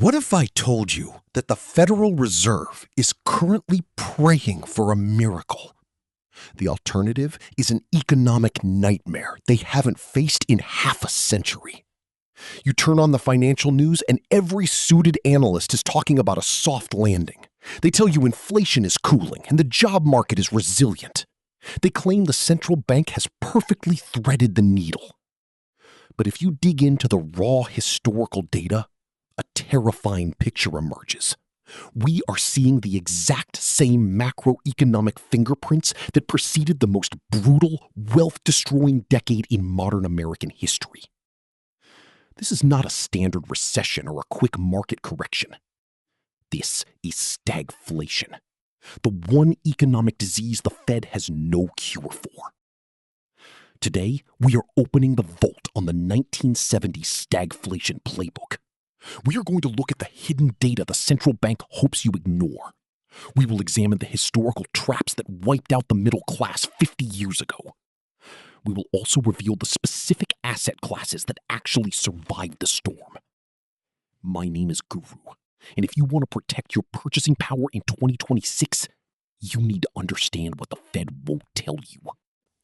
What if I told you that the Federal Reserve is currently praying for a miracle? The alternative is an economic nightmare they haven't faced in half a century. You turn on the financial news and every suited analyst is talking about a soft landing. They tell you inflation is cooling and the job market is resilient. They claim the central bank has perfectly threaded the needle. But if you dig into the raw historical data, a terrifying picture emerges. We are seeing the exact same macroeconomic fingerprints that preceded the most brutal, wealth-destroying decade in modern American history. This is not a standard recession or a quick market correction. This is stagflation, the one economic disease the Fed has no cure for. Today, we are opening the vault on the 1970s Stagflation Playbook. We are going to look at the hidden data the central bank hopes you ignore. We will examine the historical traps that wiped out the middle class 50 years ago. We will also reveal the specific asset classes that actually survived the storm. My name is Guru, and if you want to protect your purchasing power in 2026, you need to understand what the Fed won't tell you.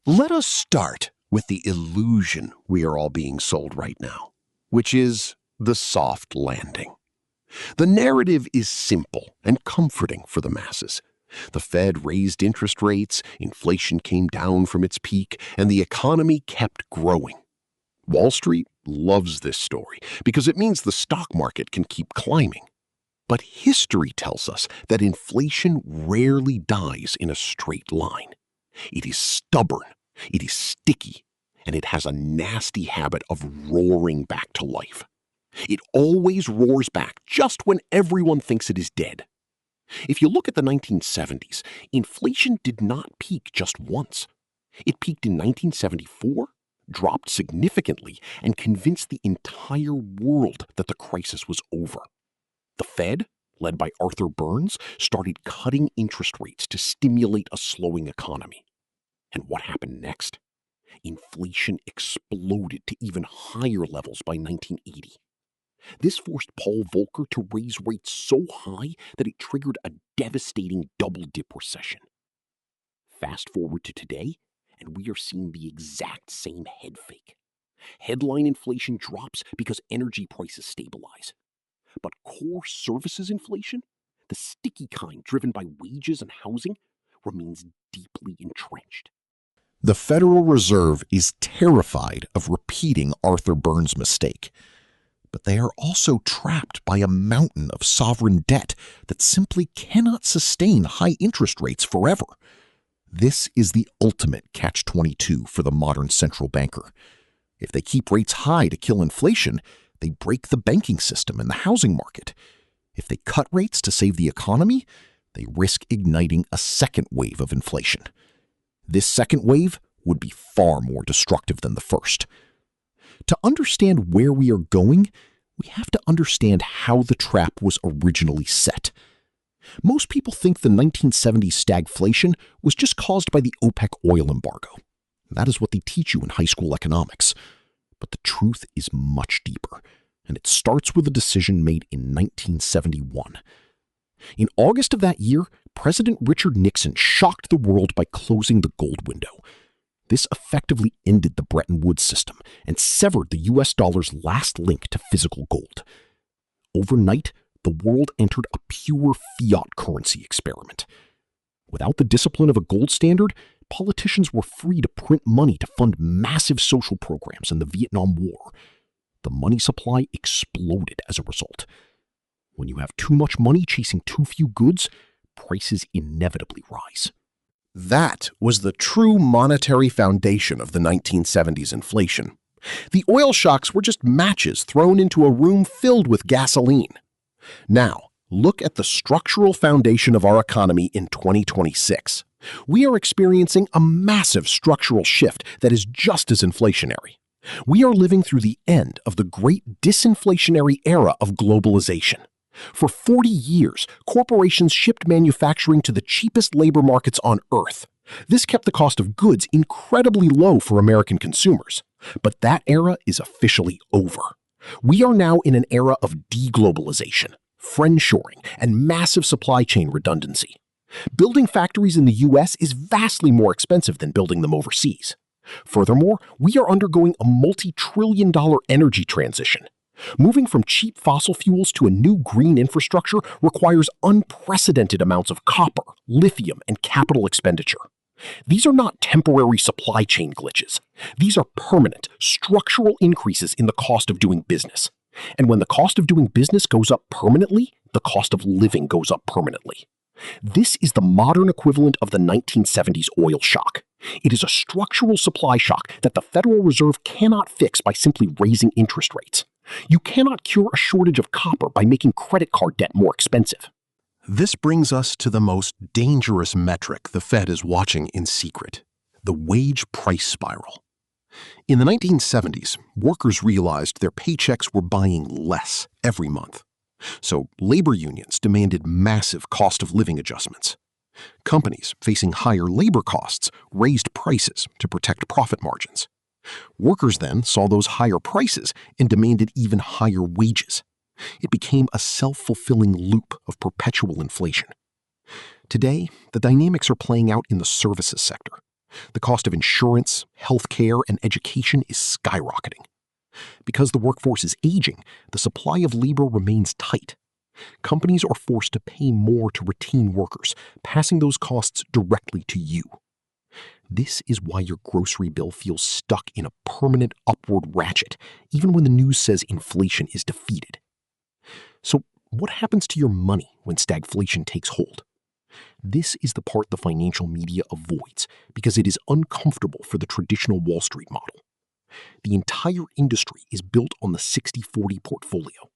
Let us start with the illusion we are all being sold right now, which is the soft landing. The narrative is simple and comforting for the masses. The Fed raised interest rates, inflation came down from its peak, and the economy kept growing. Wall Street loves this story because it means the stock market can keep climbing. But history tells us that inflation rarely dies in a straight line. It is stubborn, it is sticky, and it has a nasty habit of roaring back to life. It always roars back just when everyone thinks it is dead. If you look at the 1970s, inflation did not peak just once. It peaked in 1974, dropped significantly, and convinced the entire world that the crisis was over. The Fed, led by Arthur Burns, started cutting interest rates to stimulate a slowing economy. And what happened next? Inflation exploded to even higher levels by 1980. This forced Paul Volcker to raise rates so high that it triggered a devastating double-dip recession. Fast forward to today, and we are seeing the exact same head fake. Headline inflation drops because energy prices stabilize. But core services inflation, the sticky kind driven by wages and housing, remains deeply entrenched. The Federal Reserve is terrified of repeating Arthur Burns' mistake. But they are also trapped by a mountain of sovereign debt that simply cannot sustain high interest rates forever. This is the ultimate catch-22 for the modern central banker. If they keep rates high to kill inflation, they break the banking system and the housing market. If they cut rates to save the economy, they risk igniting a second wave of inflation. This second wave would be far more destructive than the first. To understand where we are going, we have to understand how the trap was originally set. Most people think the 1970s stagflation was just caused by the OPEC oil embargo. That is what they teach you in high school economics. But the truth is much deeper, and it starts with a decision made in 1971. In August of that year, President Richard Nixon shocked the world by closing the gold window. This effectively ended the Bretton Woods system and severed the US dollar's last link to physical gold. Overnight, the world entered a pure fiat currency experiment. Without the discipline of a gold standard, politicians were free to print money to fund massive social programs in the Vietnam War. The money supply exploded as a result. When you have too much money chasing too few goods, prices inevitably rise. That was the true monetary foundation of the 1970s inflation. The oil shocks were just matches thrown into a room filled with gasoline. Now, look at the structural foundation of our economy in 2026. We are experiencing a massive structural shift that is just as inflationary. We are living through the end of the great disinflationary era of globalization. For 40 years, corporations shipped manufacturing to the cheapest labor markets on Earth. This kept the cost of goods incredibly low for American consumers. But that era is officially over. We are now in an era of deglobalization, friendshoring, and massive supply chain redundancy. Building factories in the US is vastly more expensive than building them overseas. Furthermore, we are undergoing a multi-trillion-dollar energy transition. Moving from cheap fossil fuels to a new green infrastructure requires unprecedented amounts of copper, lithium, and capital expenditure. These are not temporary supply chain glitches. These are permanent, structural increases in the cost of doing business. And when the cost of doing business goes up permanently, the cost of living goes up permanently. This is the modern equivalent of the 1970s oil shock. It is a structural supply shock that the Federal Reserve cannot fix by simply raising interest rates. You cannot cure a shortage of copper by making credit card debt more expensive. This brings us to the most dangerous metric the Fed is watching in secret: the wage price spiral. In the 1970s, workers realized their paychecks were buying less every month. So labor unions demanded massive cost of living adjustments. Companies facing higher labor costs raised prices to protect profit margins. Workers then saw those higher prices and demanded even higher wages. It became a self-fulfilling loop of perpetual inflation. Today, the dynamics are playing out in the services sector. The cost of insurance, healthcare, and education is skyrocketing. Because the workforce is aging, the supply of labor remains tight. Companies are forced to pay more to retain workers, passing those costs directly to you. This is why your grocery bill feels stuck in a permanent upward ratchet, even when the news says inflation is defeated. So, what happens to your money when stagflation takes hold? This is the part the financial media avoids because it is uncomfortable for the traditional Wall Street model. The entire industry is built on the 60-40 portfolio.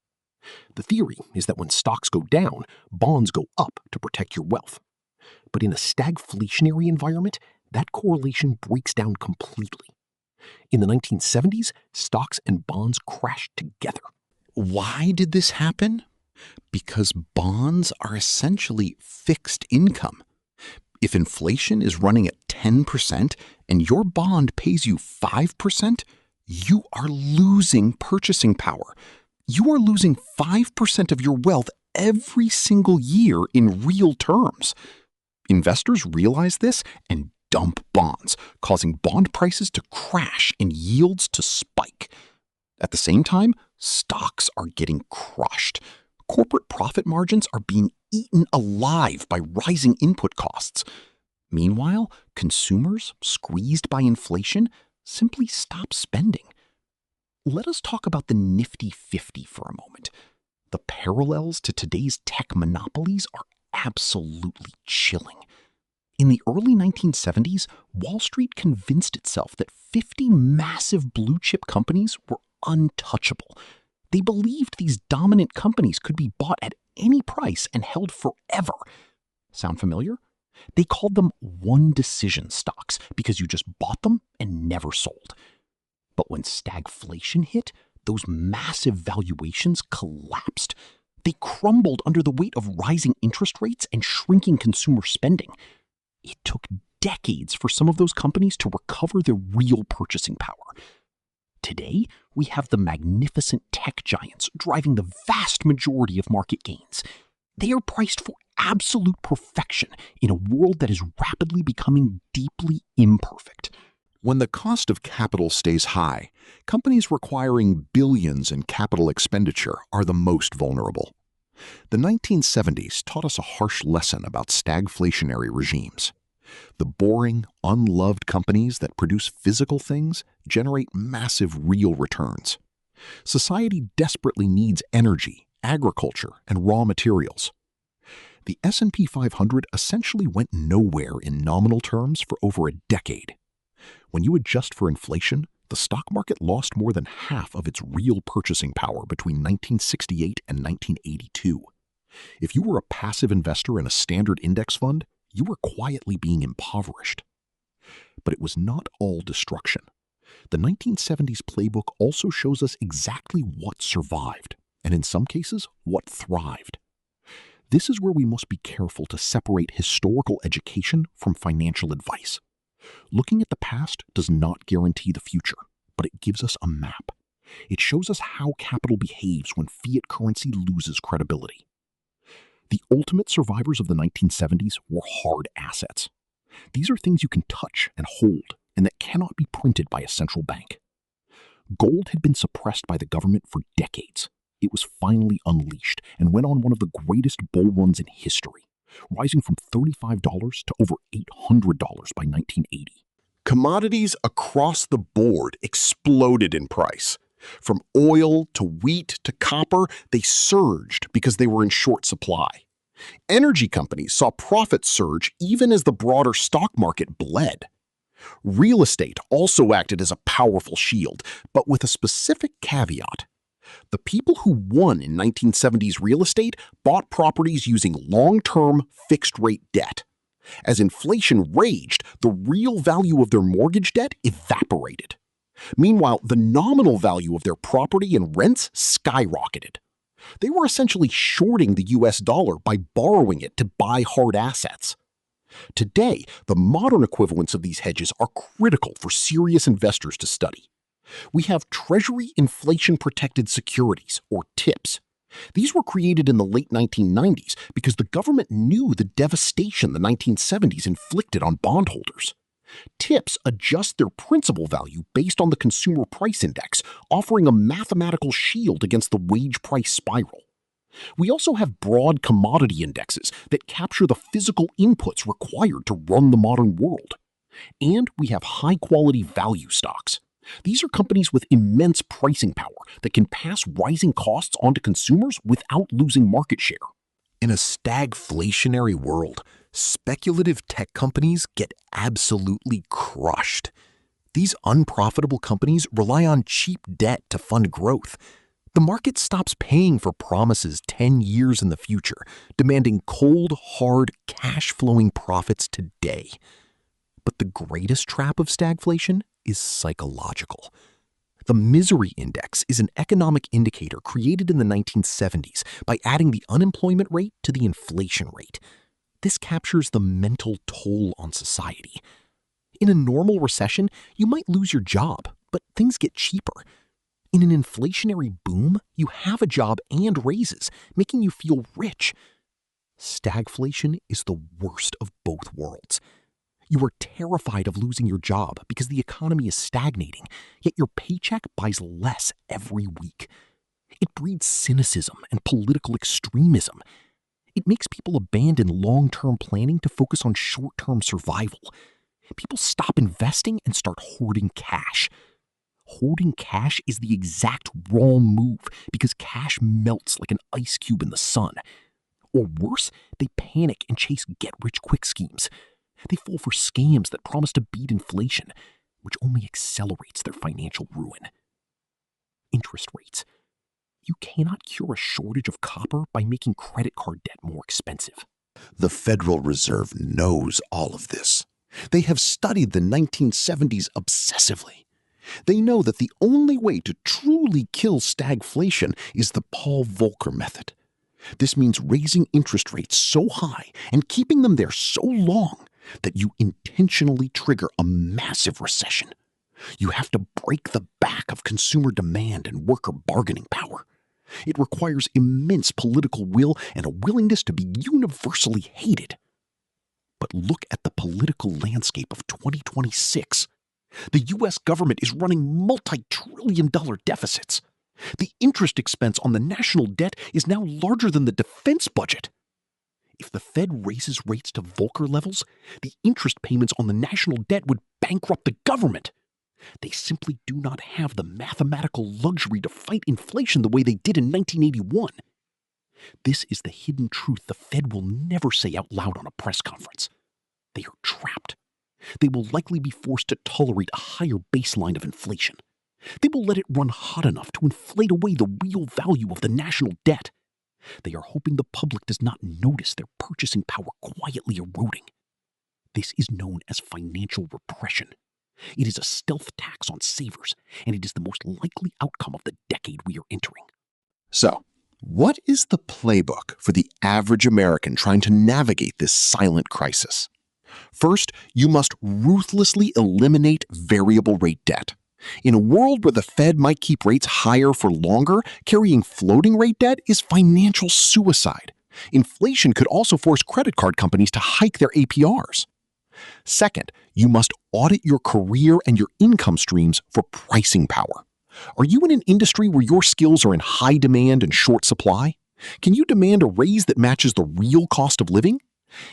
The theory is that when stocks go down, bonds go up to protect your wealth. But in a stagflationary environment, that correlation breaks down completely. In the 1970s, stocks and bonds crashed together. Why did this happen? Because bonds are essentially fixed income. If inflation is running at 10% and your bond pays you 5%, you are losing purchasing power. You are losing 5% of your wealth every single year in real terms. Investors realize this and dump bonds, causing bond prices to crash and yields to spike. At the same time, stocks are getting crushed. Corporate profit margins are being eaten alive by rising input costs. Meanwhile, consumers, squeezed by inflation, simply stop spending. Let us talk about the nifty 50 for a moment. The parallels to today's tech monopolies are absolutely chilling. In the early 1970s, Wall Street convinced itself that 50 massive blue-chip companies were untouchable. They believed these dominant companies could be bought at any price and held forever. Sound familiar? They called them one-decision stocks because you just bought them and never sold. But when stagflation hit, those massive valuations collapsed. They crumbled under the weight of rising interest rates and shrinking consumer spending. It took decades for some of those companies to recover their real purchasing power. Today, we have the magnificent tech giants driving the vast majority of market gains. They are priced for absolute perfection in a world that is rapidly becoming deeply imperfect. When the cost of capital stays high, companies requiring billions in capital expenditure are the most vulnerable. The 1970s taught us a harsh lesson about stagflationary regimes. The boring, unloved companies that produce physical things generate massive real returns. Society desperately needs energy, agriculture, and raw materials. The S&P 500 essentially went nowhere in nominal terms for over a decade. When you adjust for inflation, the stock market lost more than half of its real purchasing power between 1968 and 1982. If you were a passive investor in a standard index fund, you were quietly being impoverished. But it was not all destruction. The 1970s playbook also shows us exactly what survived, and in some cases, what thrived. This is where we must be careful to separate historical education from financial advice. Looking at the past does not guarantee the future, but it gives us a map. It shows us how capital behaves when fiat currency loses credibility. The ultimate survivors of the 1970s were hard assets. These are things you can touch and hold and that cannot be printed by a central bank. Gold had been suppressed by the government for decades. It was finally unleashed and went on one of the greatest bull runs in history, rising from $35 to over $800 by 1980. Commodities across the board exploded in price. From oil to wheat to copper, they surged because they were in short supply. Energy companies saw profits surge even as the broader stock market bled. Real estate also acted as a powerful shield, but with a specific caveat. The people who won in 1970s real estate bought properties using long-term, fixed-rate debt. As inflation raged, the real value of their mortgage debt evaporated. Meanwhile, the nominal value of their property and rents skyrocketed. They were essentially shorting the US dollar by borrowing it to buy hard assets. Today, the modern equivalents of these hedges are critical for serious investors to study. We have Treasury Inflation-Protected Securities, or TIPS. These were created in the late 1990s because the government knew the devastation the 1970s inflicted on bondholders. TIPS adjust their principal value based on the Consumer Price Index, offering a mathematical shield against the wage price spiral. We also have broad commodity indexes that capture the physical inputs required to run the modern world. And we have high-quality value stocks. These are companies with immense pricing power that can pass rising costs onto consumers without losing market share. In a stagflationary world, speculative tech companies get absolutely crushed. These unprofitable companies rely on cheap debt to fund growth. The market stops paying for promises 10 years in the future, demanding cold, hard, cash-flowing profits today. But the greatest trap of stagflation is psychological. The misery index is an economic indicator created in the 1970s by adding the unemployment rate to the inflation rate. This captures the mental toll on society. In a normal recession, you might lose your job, but things get cheaper. In an inflationary boom, you have a job and raises, making you feel rich. Stagflation is the worst of both worlds. You are terrified of losing your job because the economy is stagnating, yet your paycheck buys less every week. It breeds cynicism and political extremism. It makes people abandon long-term planning to focus on short-term survival. People stop investing and start hoarding cash. Hoarding cash is the exact wrong move because cash melts like an ice cube in the sun. Or worse, they panic and chase get-rich-quick schemes. They fall for scams that promise to beat inflation, which only accelerates their financial ruin. Interest rates. You cannot cure a shortage of copper by making credit card debt more expensive. The Federal Reserve knows all of this. They have studied the 1970s obsessively. They know that the only way to truly kill stagflation is the Paul Volcker method. This means raising interest rates so high and keeping them there so long that you intentionally trigger a massive recession. You have to break the back of consumer demand and worker bargaining power. It requires immense political will and a willingness to be universally hated. But look at the political landscape of 2026. The U.S. government is running multi-trillion-dollar deficits. The interest expense on the national debt is now larger than the defense budget. If the Fed raises rates to Volcker levels, the interest payments on the national debt would bankrupt the government. They simply do not have the mathematical luxury to fight inflation the way they did in 1981. This is the hidden truth the Fed will never say out loud on a press conference. They are trapped. They will likely be forced to tolerate a higher baseline of inflation. They will let it run hot enough to inflate away the real value of the national debt. They are hoping the public does not notice their purchasing power quietly eroding. This is known as financial repression. It is a stealth tax on savers, and it is the most likely outcome of the decade we are entering. So, what is the playbook for the average American trying to navigate this silent crisis? First, you must ruthlessly eliminate variable rate debt. In a world where the Fed might keep rates higher for longer, carrying floating rate debt is financial suicide. Inflation could also force credit card companies to hike their APRs. Second, you must audit your career and your income streams for pricing power. Are you in an industry where your skills are in high demand and short supply? Can you demand a raise that matches the real cost of living?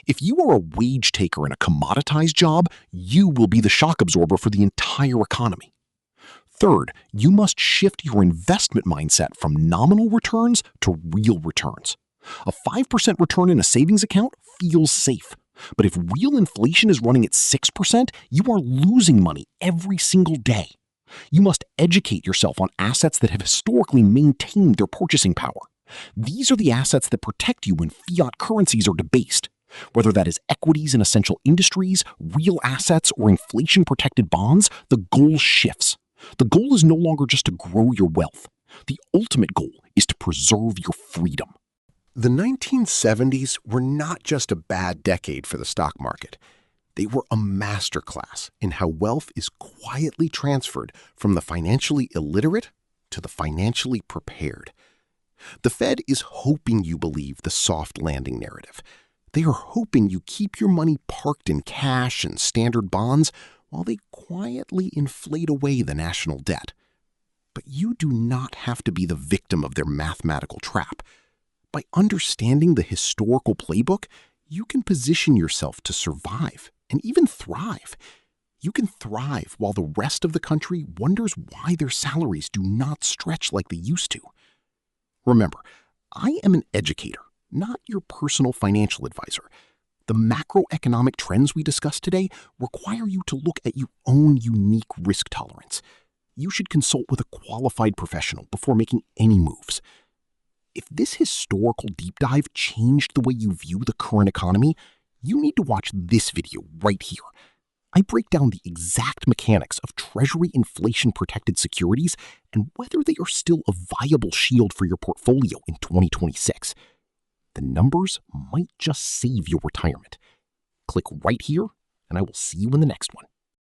If you are a wage taker in a commoditized job, you will be the shock absorber for the entire economy. Third, you must shift your investment mindset from nominal returns to real returns. A 5% return in a savings account feels safe. But if real inflation is running at 6%, you are losing money every single day. You must educate yourself on assets that have historically maintained their purchasing power. These are the assets that protect you when fiat currencies are debased. Whether that is equities in essential industries, real assets, or inflation-protected bonds, the goal shifts. The goal is no longer just to grow your wealth. The ultimate goal is to preserve your freedom. The 1970s were not just a bad decade for the stock market. They were a masterclass in how wealth is quietly transferred from the financially illiterate to the financially prepared. The Fed is hoping you believe the soft landing narrative. They are hoping you keep your money parked in cash and standard bonds while they quietly inflate away the national debt. But you do not have to be the victim of their mathematical trap. By understanding the historical playbook, you can position yourself to survive and even thrive. You can thrive while the rest of the country wonders why their salaries do not stretch like they used to. Remember, I am an educator, not your personal financial advisor. The macroeconomic trends we discussed today require you to look at your own unique risk tolerance. You should consult with a qualified professional before making any moves. If this historical deep dive changed the way you view the current economy, you need to watch this video right here. I break down the exact mechanics of Treasury inflation-protected securities and whether they are still a viable shield for your portfolio in 2026. The numbers might just save your retirement. Click right here, and I will see you in the next one.